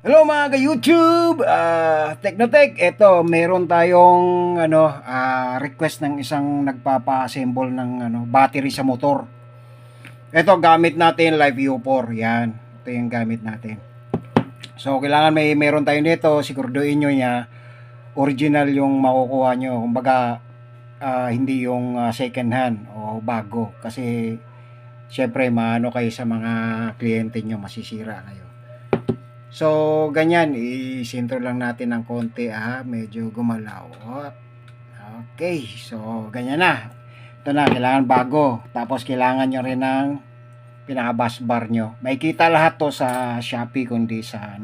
Hello mga ka-YouTube, Teknotech. Ito, meron tayong request ng isang nagpapa-assemble ng battery sa motor. Ito gamit natin Live U4. Yan. Ito yung gamit natin. So kailangan meron tayo nito, siguraduhin nyo niya original yung makukuha nyo. Kumbaga hindi yung second hand o bago kasi syempre maano kayo sa mga kliyente nyo, masisira kayo. So, ganyan, isintro lang natin ng konti, medyo gumalaw. Okay, so, ganyan na. Ito na, kailangan bago. Tapos, kailangan nyo rin ng pinaka-bus bar nyo. Makikita lahat to sa Shopee, kundi sa,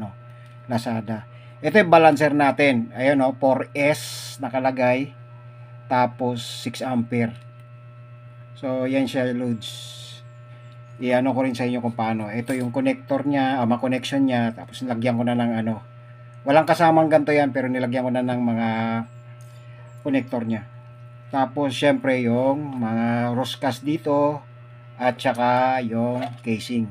Lazada. Ito yung balancer natin. Ayun, 4S nakalagay. Tapos, 6 ampere. So, yan siya, loads. I-ano ko rin sa inyo kung paano. Ito yung connector niya, ma-connection niya, tapos nilagyan ko na ng walang kasamang ganito yan, pero nilagyan ko na ng mga connector niya. Tapos syempre yung mga roscas dito at saka yung casing.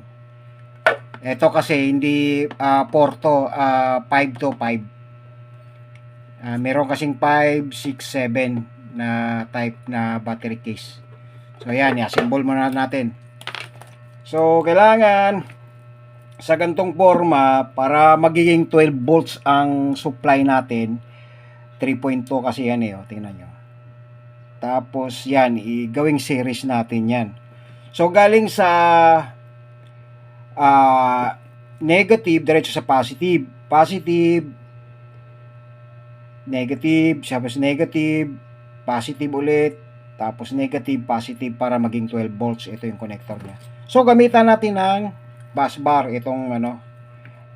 Ito kasi hindi porto, 5 to 5. Meron kasing 5, 6, 7 na type na battery case. So yan, i-assemble muna natin. So, kailangan sa gantong forma para magiging 12 volts ang supply natin. 3.2 kasi yan tingnan nyo. Tapos yan, gawing series natin yan. So, galing sa negative, diretso sa positive. Positive, negative, tapos negative, positive ulit, tapos negative, positive para maging 12 volts. Ito yung connector niya. So, gamitan natin ng bus bar, itong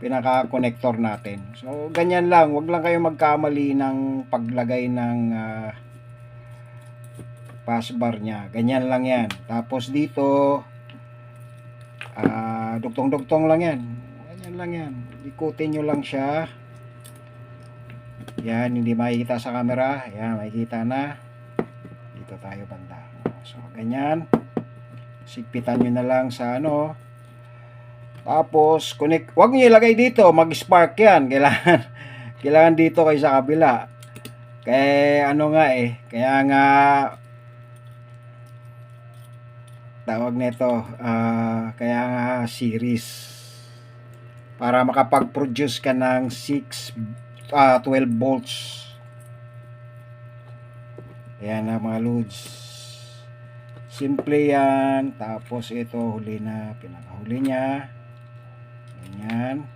pinaka-connector natin. So, ganyan lang. Huwag lang kayo magkamali ng paglagay ng bus bar niya. Ganyan lang yan. Tapos dito, duktong-duktong lang yan. Ganyan lang yan. Ikutin nyo lang siya. Yan, hindi makikita sa camera. Yan, makikita na. Dito tayo banda. So, ganyan. Sigpitan nyo na lang sa tapos connect. Huwag nyo ilagay dito, mag-spark yan. Kailangan dito kayo sa kabila. Kaya kaya nga tawag nito kaya nga series para makapag-produce ka ng 12 volts. Ayan na mga loads. Simple yan. Tapos ito, huli na. Pinakahuli niya. Ganyan.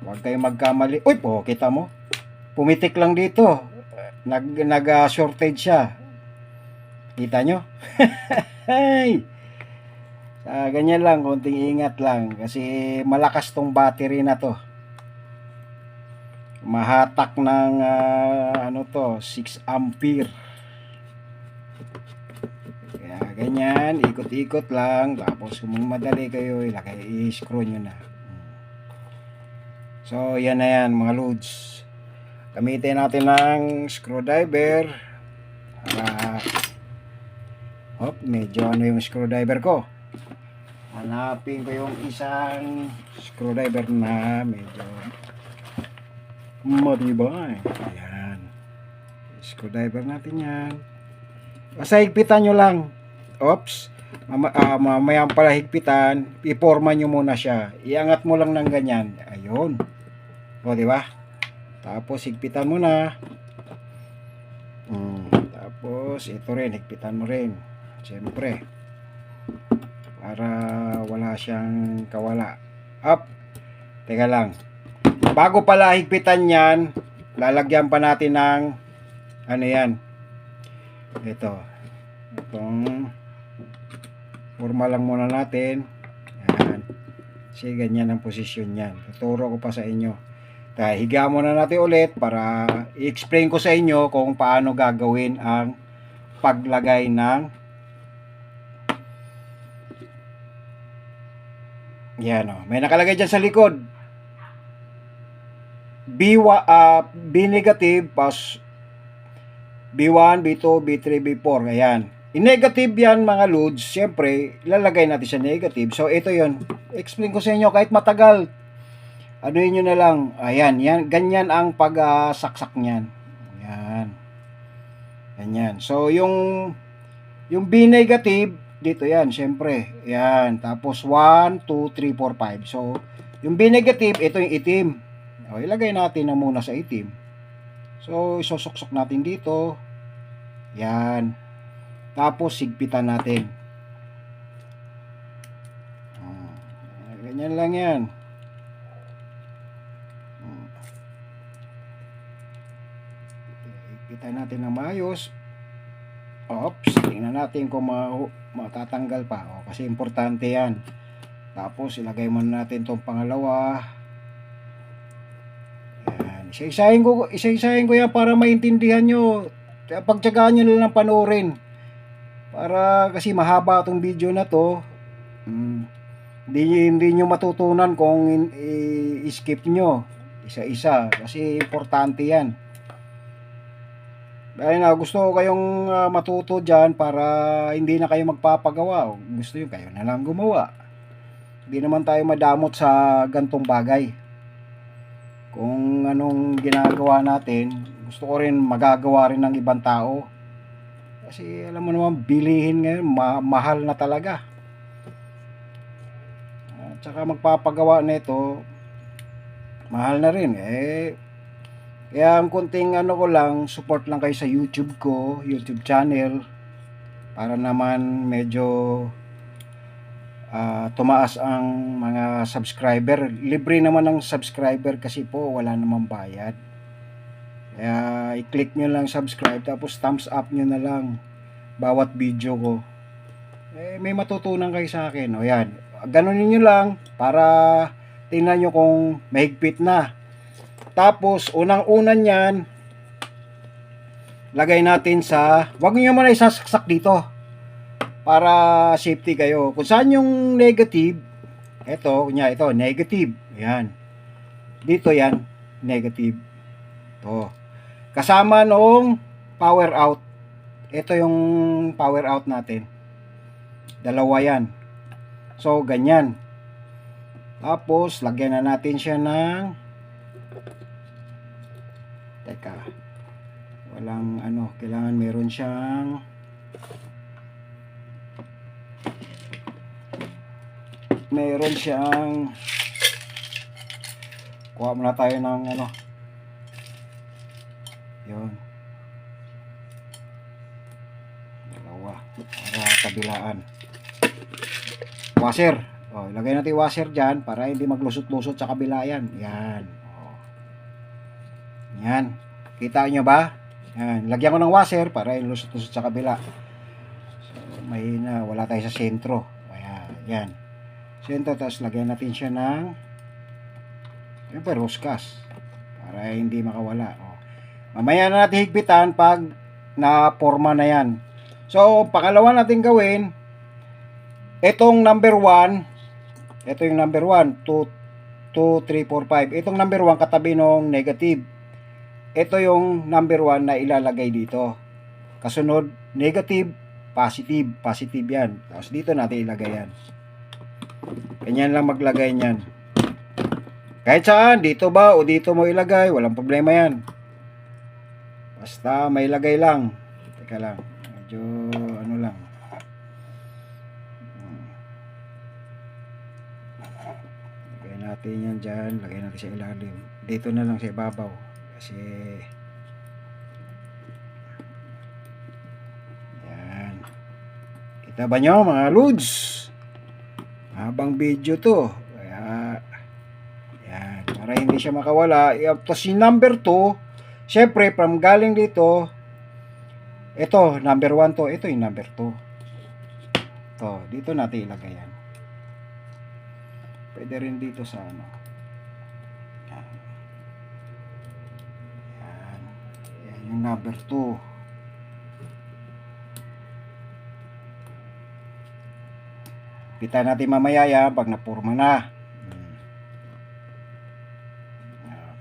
Huwag kayong magkamali. Uy, kita mo? Pumitik lang dito. Nag-shortage siya. Kita nyo? Ganyan lang. Konting ingat lang. Kasi malakas tong battery na to. Mahatak ng 6 ampere. Ganyan, ikot-ikot lang. Tapos kung madali kayo, i-screw nyo na. So, yan na yan mga loads. Gamitin natin ng screwdriver. Medyo yung screwdriver ko. Hanapin ko yung isang screwdriver na medyo matibay. Ayan. Screwdriver natin yan. Basta higpitan nyo lang. Oops. Mamaya pala higpitan, iporma nyo muna siya. Iangat mo lang ng ganyan. Ayun. O, di ba? Tapos higpitan mo na. Tapos ito rin, higpitan mo rin. Siyempre. Para wala siyang kawala. Up. Teka lang. Bago pala higpitan yan, lalagyan pa natin ng yan. Itong forma lang muna natin. Yan. Kasi ganyan ang posisyon yan. Tuturo ko pa sa inyo. Higa muna natin ulit para i-explain ko sa inyo kung paano gagawin ang paglagay ng yan may nakalagay dyan sa likod. B negative pas B1, B2, B3, B4. Ayan. I-negative yan mga loads. Siyempre, ilalagay natin sa negative. So, ito yon. Explain ko sa inyo kahit matagal. ano nyo na lang, ayan, yan, ganyan ang pagsaksak niyan. Ayan. Ganyan. So, yung B negative, dito yan, syempre. Yan. Tapos, 1, 2, 3, 4, 5. So, yung B negative, ito yung itim. O, ilagay natin na muna sa itim. So, isosuksok natin dito. Yan. Tapos, sigpitan natin. Ganyan lang yan. Sigpitan natin ng maayos. Oops, tingnan natin kung matatanggal pa. O, kasi importante yan. Tapos, ilagay muna natin itong pangalawa. Yan. Isa-isahin ko yan para maintindihan nyo. Pagtsagaan nyo lang panoorin. Para kasi mahaba itong video na to. Hindi nyo matutunan kung i-skip nyo isa-isa. Kasi importante yan. Dahil na gusto ko kayong matuto dyan para hindi na kayo magpapagawa. Gusto nyo kayo na lang gumawa. Hindi naman tayo madamot sa gantong bagay. Kung anong ginagawa natin, gusto ko rin magagawa rin ng ibang tao. Kasi alam mo naman, bilihin ngayon, mahal na talaga. At saka magpapagawa nito, mahal na rin. Kaya ang kunting ano ko lang, support lang kayo sa YouTube ko, YouTube channel. Para naman medyo tumaas ang mga subscriber. Libre naman ang subscriber kasi po wala namang bayad. Kaya i-click nyo lang subscribe tapos thumbs up nyo na lang bawat video ko. May matutunan kayo sa akin. O yan. Ganunin nyo lang para tingnan nyo kung mahigpit na. Tapos unang-unan yan, lagay natin sa, wag nyo muna isasaksak dito para safety kayo. Kung saan yung negative, ito negative. Yan. Dito yan, negative. To. Kasama nung power out. Ito yung power out natin. Dalawa yan. So, ganyan. Tapos, lagyan na natin siya ng teka. Walang ano, kailangan meron siyang kuha muna tayo ng ano. Yun. Dalawa. Para kabilaan. Washer. O, ilagay natin washer dyan para hindi maglusot-lusot sa kabila yan. Yan. O. Yan. Kita nyo ba? Yan. Lagyan ko ng washer para hindi lusot-lusot sa kabila. So, mahina. Wala tayo sa sentro. Ayan. Yan. Sentro. Tapos lagyan natin siya ng roskas. Para hindi makawala. O. Mamaya na natin higpitan pag na-forma na yan. So, pangalawa natin gawin, itong number 1, ito yung number 1, 2, 3, 4, 5. Itong number 1 katabi ng negative. Ito yung number 1 na ilalagay dito. Kasunod, negative, positive. Positive yan. Tapos dito natin ilagay yan. Ganyan lang maglagay niyan. Kahit saan, dito ba o dito mo ilagay, walang problema yan. Basta may lagay lang. Teka lang. Medyo ano lang. Lagay natin yan dyan. Lagay natin sa ilalim. Dito na lang sa ibabaw. Kasi yan. Kita ba nyo mga lods? Habang video to. Kaya yan. Para hindi siya makawala. Tapos yung number 2, syempre, from galing dito, ito, number 1 to, ito yung number 2. To, dito natin ilagay yan. Pwede rin dito sa ano. Yan. Yan. Yan yung number 2. Kita natin mamaya yan pag napurma na.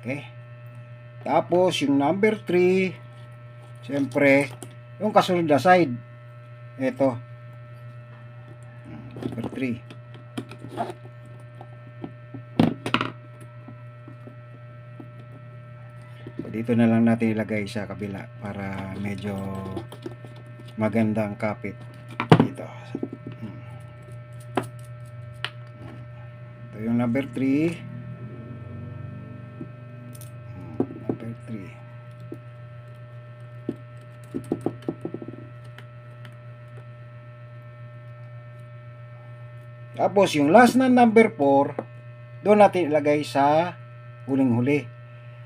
Okay. Tapos, yung number 3, siyempre, yung kasunod na side. Ito. Number 3. dito na lang natin ilagay sa kabila para medyo magandang kapit dito. Ito yung number 3. Number 3. Tapos yung last na number 4, doon natin ilagay sa huling-huli.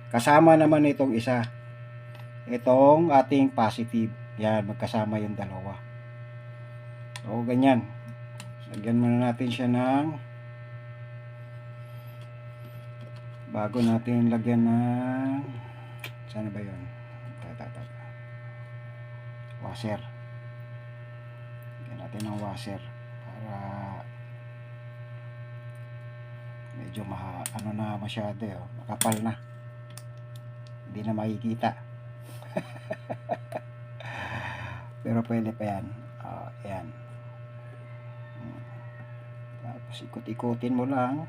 Kasama naman itong isa. Itong ating positive. Yan, magkasama yung dalawa. So, ganyan. Lagyan muna natin siya ng bago natin lagyan ng saan ba yun? Washer. Lagyan natin ng washer para medyo ano na masyado makapal na, hindi na makikita. Pero pwede pa yan. Yan. Tapos ikot-ikutin mo lang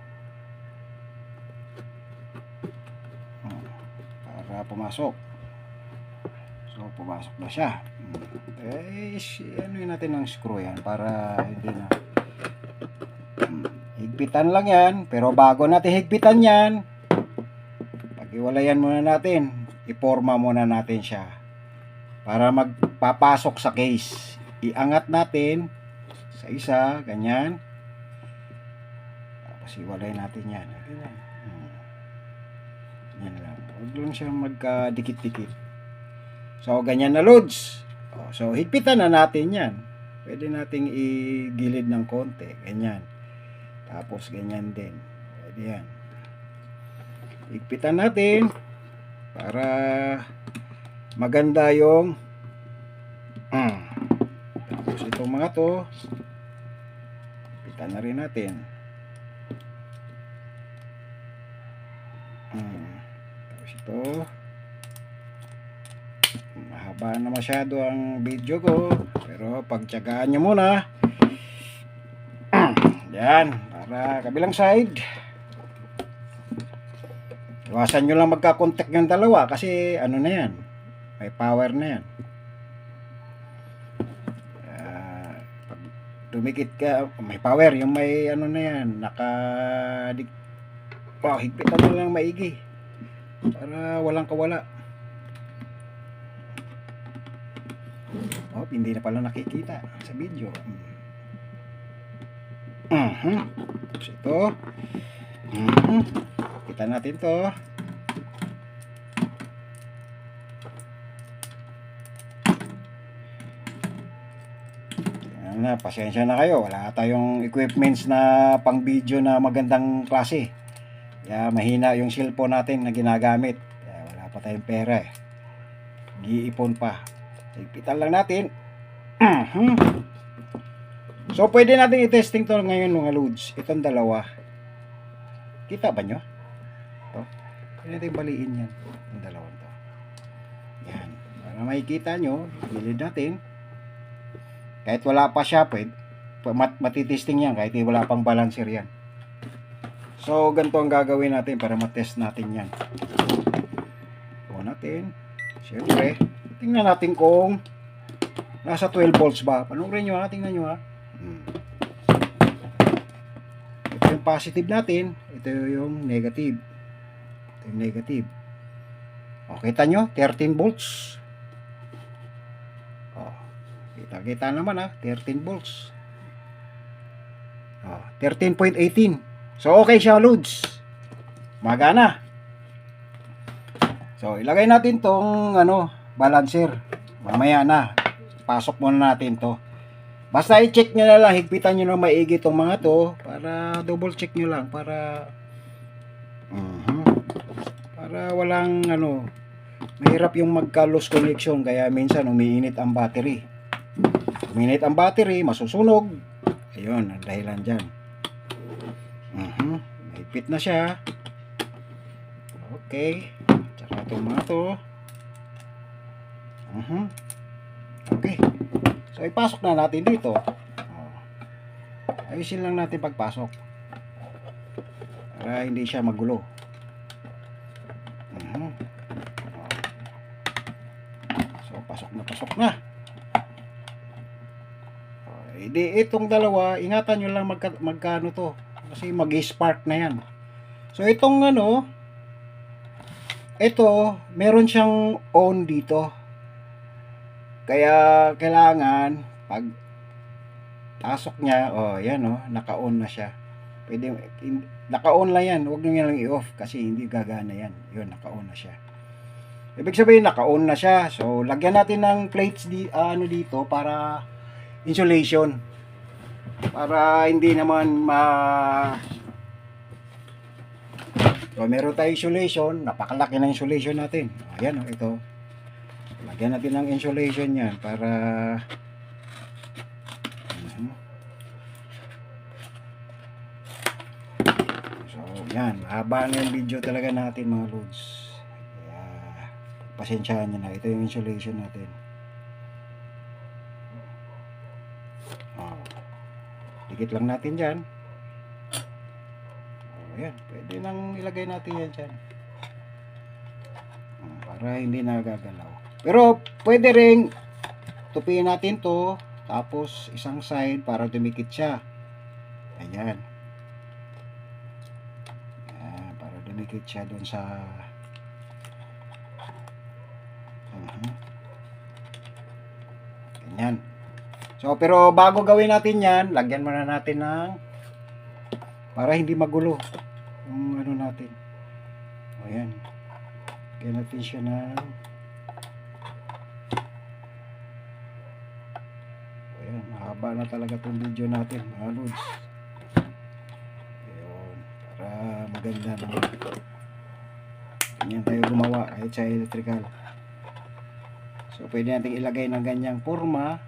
para pumasok. So pumasok na siya. Ano yun natin ng screw yan para hindi na higpitan lang yan. Pero bago natin higpitan yan, pag-iwalayan muna natin, iporma muna natin siya para magpapasok sa case. Iangat natin sa isa, ganyan. Tapos iwalay natin yan. Ganyan. Yan lang. Huwag lang siya magkadikit-dikit. So ganyan na, loads. So higpitan na natin yan. Pwede nating igilid ng konti, ganyan. Tapos ganyan din. Pwede yan. Higpitan natin para maganda yung tapos itong mga to higpitan na rin natin. Tapos ito, mahaba na masyado ang video ko, pero pagtiyagaan nyo muna. Yan, para kabilang side. Iwasan nyo lang magka-contact yung dalawa kasi ano na yan, may power na yan. Pag dumikit ka, may power, yung may ano na yan, higpitan nyo lang maigi para walang kawala. Hindi na pala nakikita sa video. Tapos ito. Kita natin to. Pasensya na kayo. Wala tayong equipments na pang video na magandang klase. Kaya mahina yung cellphone natin na ginagamit. Kaya wala pa tayong pera eh. Giipon pa. Higpitan lang natin. So pwede natin i-testing to ngayon mga loads. Itong dalawa. Kita ba nyo? Ito. Pwede natin baliin yan. Itong dalawang to. Yan. Para makikita nyo, gilid natin. Kahit wala pa siya, pwede matitesting yan. Kahit wala pang balancer yan. So ganito ang gagawin natin para matest natin yan. O natin. Siyempre, tingnan natin kung nasa 12 volts ba. Panoorin nyo ha. Tingnan nyo ha. Ito yung positive natin. Ito yung negative. Ito yung negative. O, kita nyo? 13 volts. O, kita naman ha. 13 volts. O, 13.18. So, okay siya, loads. Magana. So, ilagay natin tong balancer. Mamaya na. Pasok muna natin to. Basta i-check nyo na lang. Higpitan nyo na maigi itong mga to. Para double check nyo lang. Para para walang mahirap yung magka-loose connection. Kaya minsan umiinit ang battery. Umiinit ang battery, masusunog. Ayun, ang dahilan dyan. Mahigpit na siya. Okay. Tsaka itong mga to. Okay. So, ipasok na natin dito. Ayusin lang natin pagpasok. Para hindi siya magulo. Pasok na. Hindi, itong dalawa, ingatan nyo lang magkano to. Kasi mag-spark na yan. So, itong ano, ito, meron siyang on dito. Kaya, kailangan, pag pasok niya, yan naka-on na siya. Pwede, naka-on lang yan. Huwag nyo lang i-off kasi hindi gagana yan. Yun, naka-on na siya. Ibig sabihin, naka-on na siya. So, lagyan natin ng plates dito para insulation. Para hindi naman so, meron tayo insulation. Napakalaki ng insulation natin. Ayan, ito. Lagyan natin ng insulation yan para so, yan. Mahaba na yung video talaga natin mga loads. Kaya, pasensyahan nyo na. Ito yung insulation natin. Dikit lang natin dyan. Ayan, pwede nang ilagay natin yan dyan. Para hindi nagagalaw. Pero pwede ring tupiin natin to. Tapos isang side para dumikit siya. Ayan. Ayan, para dumikit siya dun sa ganyan. So, pero bago gawin natin yan, lagyan muna natin ng para hindi magulo yung ano natin. Ayan. Lagyan natin siya ng ayan, mahaba na talaga itong video natin, mga loads. Ayan, para maganda naman. Ganyan tayo gumawa kahit sa electrical. So, pwede natin ilagay ng ganyang forma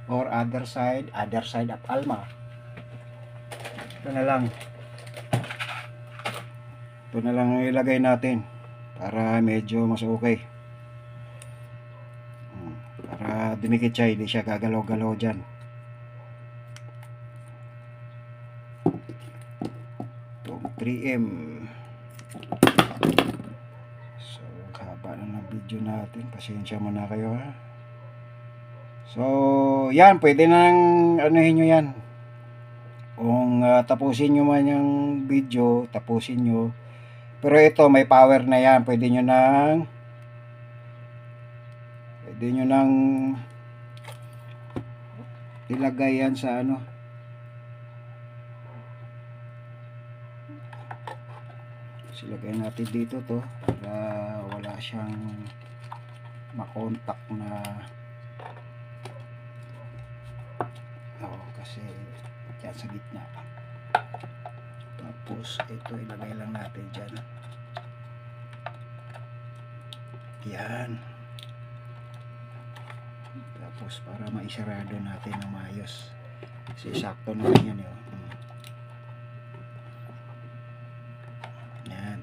or other side of Alma. Ito na lang ilagay natin para medyo mas okay, para dumikit siya, hindi siya gagalaw-galaw dyan. Itong 3M. So, haba na ng video natin, pasensya muna kayo ha. So, yan, pwede nang anuhin nyo yan. Kung tapusin nyo man yung video, tapusin nyo. Pero ito, may power na yan. Pwede nyo nang ilagay yan sa ano. Silagay natin dito to para wala siyang makontak na kasi yan sa gitna. Tapos ito ilagay lang natin dyan. Yan. Tapos para maisarado natin ng maayos. Kasi sakto naman yan yan.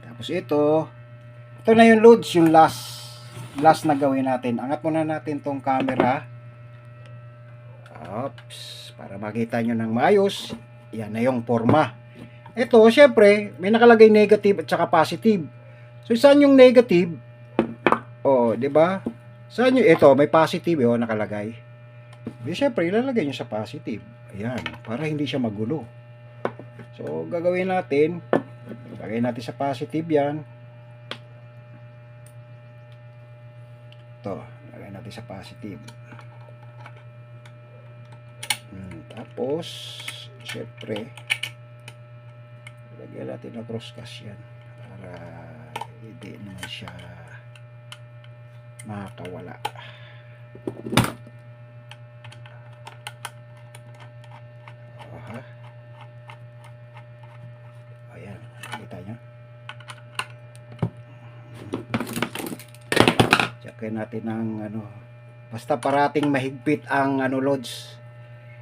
Tapos ito na yung loads, yung last na gawin natin. Angat muna natin tong camera. Oops, para makita nyo ng maayos. Yan na yung forma. Ito, syempre, may nakalagay negative at saka positive. So, saan yung negative? Di ba? Saan yung ito, may positive nakalagay. Syempre, ilalagay nyo sa positive. Ayan, para hindi siya magulo. So, gagawin natin, ilagay natin sa positive yan. Ito, ilagay natin sa positive. Tapos, syempre, lagyan natin ng crosscast yan para hindi naman siya makakawala. Ayan, kita nyo. Check natin ang ano, basta parating mahigpit ang ano loads.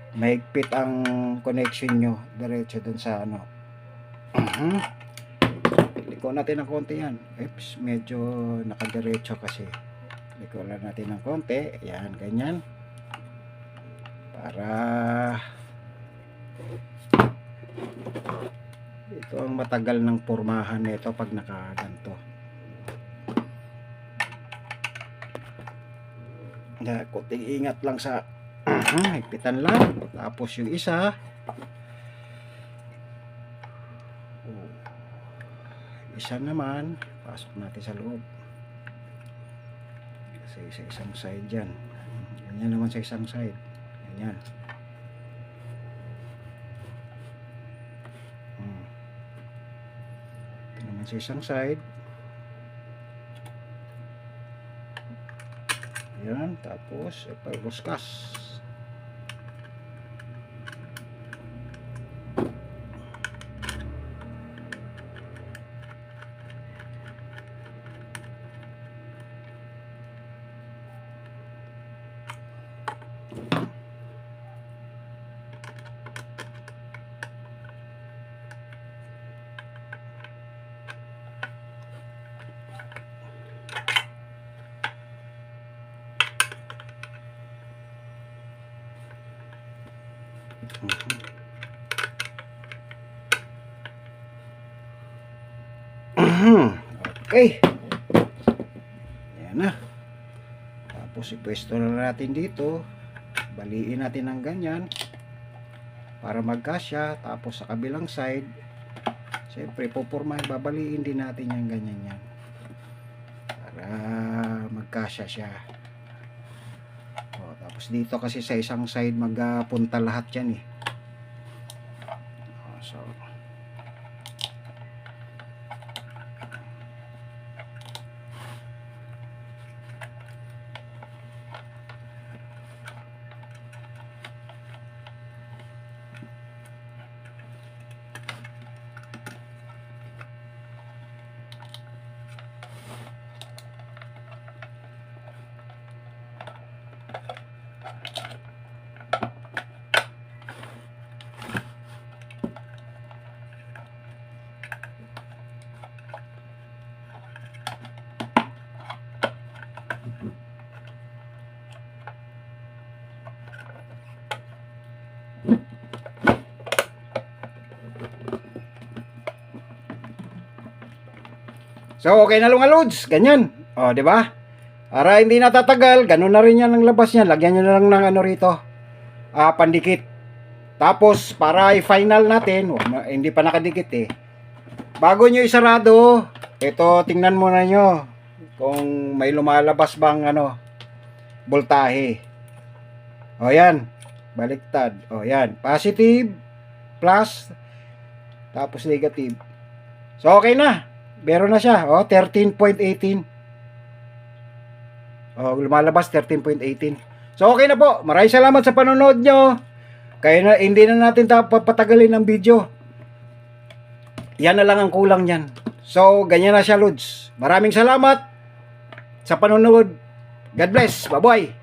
Mahigpit ang connection nyo diretso dun sa ano. Liko natin ng konti yan. Oops, medyo nakadiretso kasi. Liko lang natin ng konti. Yan, ganyan. Para ito ang matagal ng pormahan nito pag nakaganto. Kunting ingat lang sa higpitan lang. Tapos yung isa, isa naman pasok natin sa loob kasi sa isang side dyan, ganyan naman sa isang side, ganyan. Ito naman sa isang side, yan. Tapos ipagluskas. Okay. Yan na. Tapos ipwesto na natin dito. Baliin natin ng ganyan para magkasya. Tapos sa kabilang side, siyempre pupurmahin, babaliin din natin yung ganyan yan para magkasya siya. Tapos dito kasi sa isang side magpunta lahat yan eh. So okay na mga loads, ganyan. O, di ba? Para hindi natatagal, ganun na rin yan ang labas niya. Lagyan niyo na lang ng ano rito, pandikit. Tapos para i-final natin, hindi pa nakadikit eh. Bago niyo isarado, ito tingnan muna niyo kung may lumalabas bang ano, voltahe. O yan, baliktad. O yan, positive, plus, tapos negative. So okay na. Meron na siya. O, 13.18. O, lumalabas 13.18. So, okay na po. Maraming salamat sa panonood nyo. Kaya na, hindi na natin patagalin ang video. Yan na lang ang kulang yan. So, ganyan na siya, Lods. Maraming salamat sa panonood. God bless. Bye-bye.